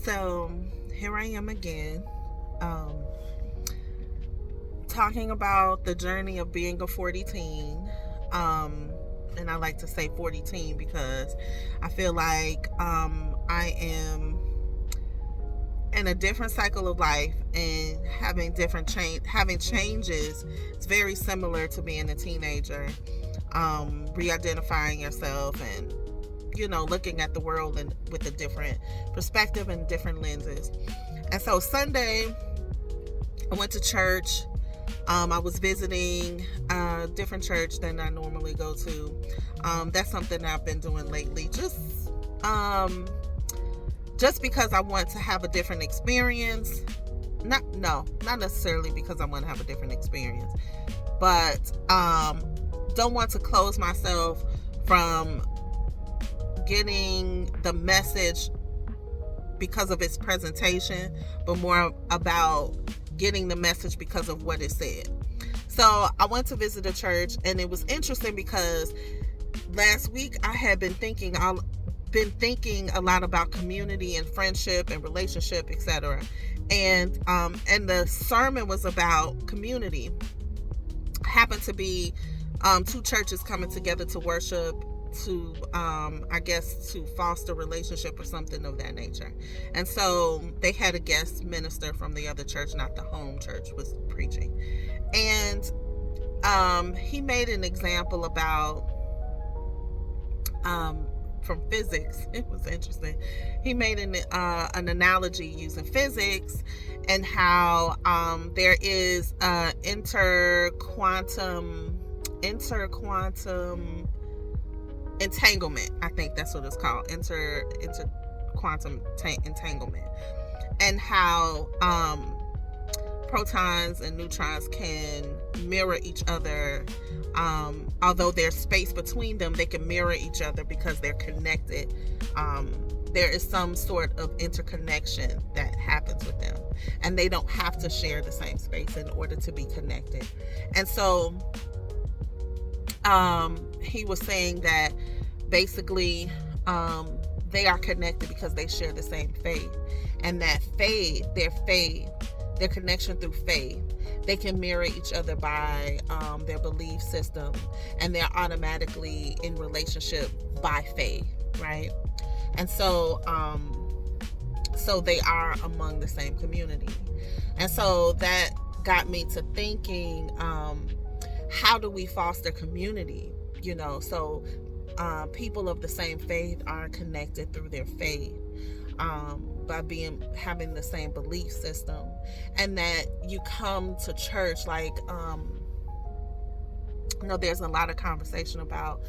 So here I am again, um, talking about the journey of being a 40 teen. Um, and I like to say 40 teen because I feel like I am in a different cycle of life and having changes. It's very similar to being a teenager, re-identifying yourself and looking at the world and with a different perspective and different lenses. And so Sunday, I went to church. I was visiting a different church than I normally go to. That's something that I've been doing lately. Um, just because I want to have a different experience. Not necessarily because I want to have a different experience, but don't want to close myself from getting the message because of its presentation, but more about getting the message because of what it said. So I went to visit a church, and it was interesting because last week I had been thinking a lot about community and friendship and relationship, etc. And the sermon was about community. Happened to be two churches coming together to worship, to I guess to foster relationship or something of that nature. And so they had a guest minister from the other church, not the home church, was preaching. And he made an example about from physics. It was interesting. He made an analogy using physics and how there is interquantum entanglement. I think that's what it's called. Quantum entanglement, and how protons and neutrons can mirror each other. Although there's space between them, they can mirror each other because they're connected. There is some sort of interconnection that happens with them, and they don't have to share the same space in order to be connected. And so he was saying that basically they are connected because they share the same faith, and that their connection through faith, they can mirror each other by their belief system, and they're automatically in relationship by faith, right? And so they are among the same community. And so that got me to thinking, how do we foster community? So people of the same faith are connected through their faith, by having the same belief system, and that you come to church like there's a lot of conversation about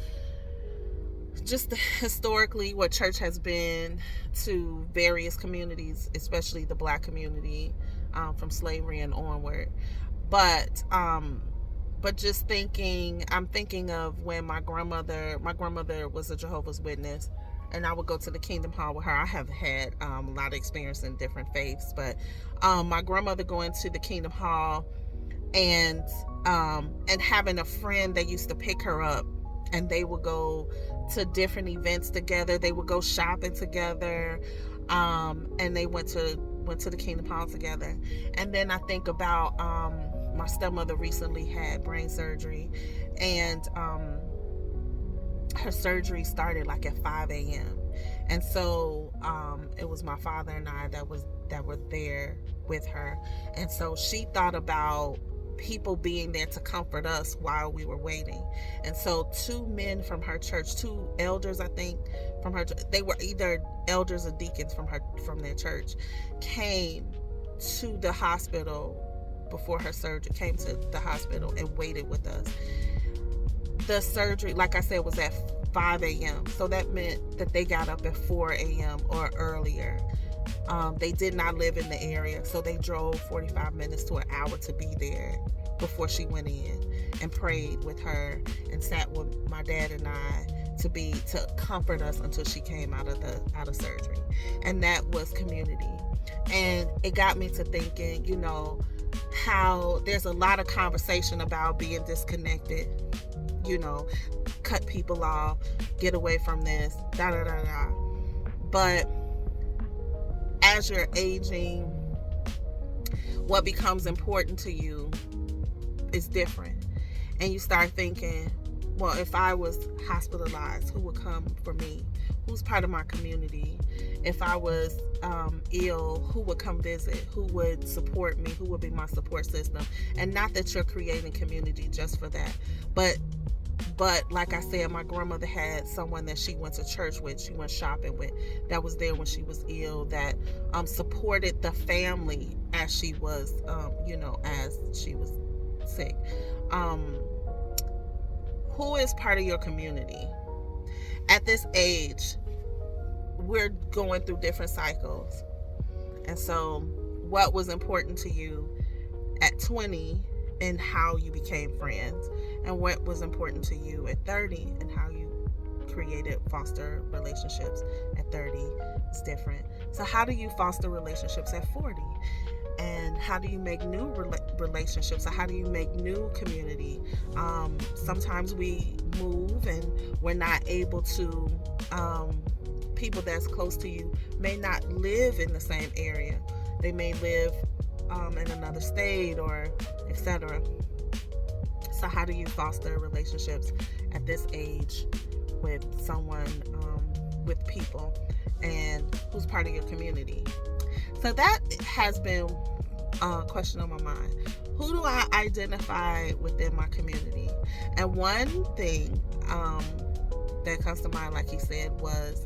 just historically what church has been to various communities, especially the Black community, from slavery and onward. But just I'm thinking of when my grandmother was a Jehovah's Witness, and I would go to the Kingdom Hall with her. I have had a lot of experience in different faiths, but my grandmother going to the Kingdom Hall and having a friend that used to pick her up, and they would go to different events together. They would go shopping together, and they went to the Kingdom Hall together. And then I think about my stepmother recently had brain surgery, and her surgery started like at 5 a.m. And so it was my father and I that were there with her. And so she thought about people being there to comfort us while we were waiting. And so two men from her church, two elders, I think, from her, they were either elders or deacons from their church, came to the hospital before her surgery, came to the hospital and waited with us. The surgery, like I said, was at 5 a.m. So that meant that they got up at 4 a.m. or earlier. They did not live in the area, so they drove 45 minutes to an hour to be there before she went in, and prayed with her and sat with my dad and I to comfort us until she came out of surgery. And that was community. And it got me to thinking, how there's a lot of conversation about being disconnected, cut people off, get away from this, da da da da. But as you're aging, what becomes important to you is different. And you start thinking, well, if I was hospitalized, who would come for me? Who's part of my community? If I was ill, who would come visit? Who would support me? Who would be my support system? And not that you're creating community just for that, but like I said, my grandmother had someone that she went to church with, she went shopping with, that was there when she was ill, that supported the family as she was, as she was sick. Who is part of your community? At this age, we're going through different cycles. And so, what was important to you at 20 and how you became friends, and what was important to you at 30 and how you created foster relationships at 30 is different. So how do you foster relationships at 40? And how do you make new relationships? Or how do you make new community? Sometimes we move and we're not able to, people that's close to you may not live in the same area. They may live in another state, or etc. So how do you foster relationships at this age with someone, with people, and who's part of your community? So that has been a question on my mind. Who do I identify within my community? And one thing that comes to mind, like he said, was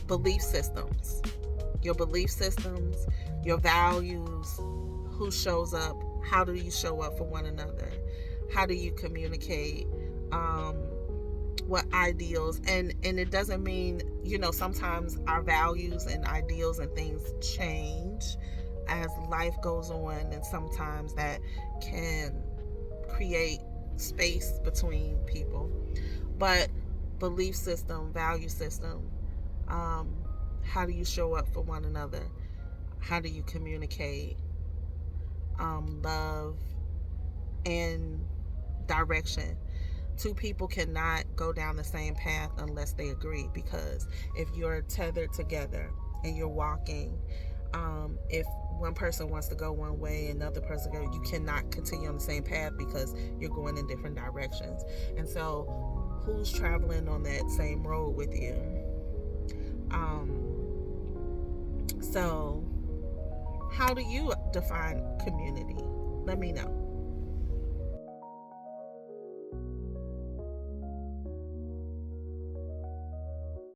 belief systems. Your belief systems, your values, who shows up, how do you show up for one another, how do you communicate, what ideals, and it doesn't mean, sometimes our values and ideals and things change as life goes on, and sometimes that can create space between people. But belief system, value system, how do you show up for one another? How do you communicate? Love and direction. Two people cannot go down the same path unless they agree, because if you're tethered together and you're walking, if one person wants to go one way and another person goes, you cannot continue on the same path because you're going in different directions. And so who's traveling on that same road with you? So how do you define community? Let me know.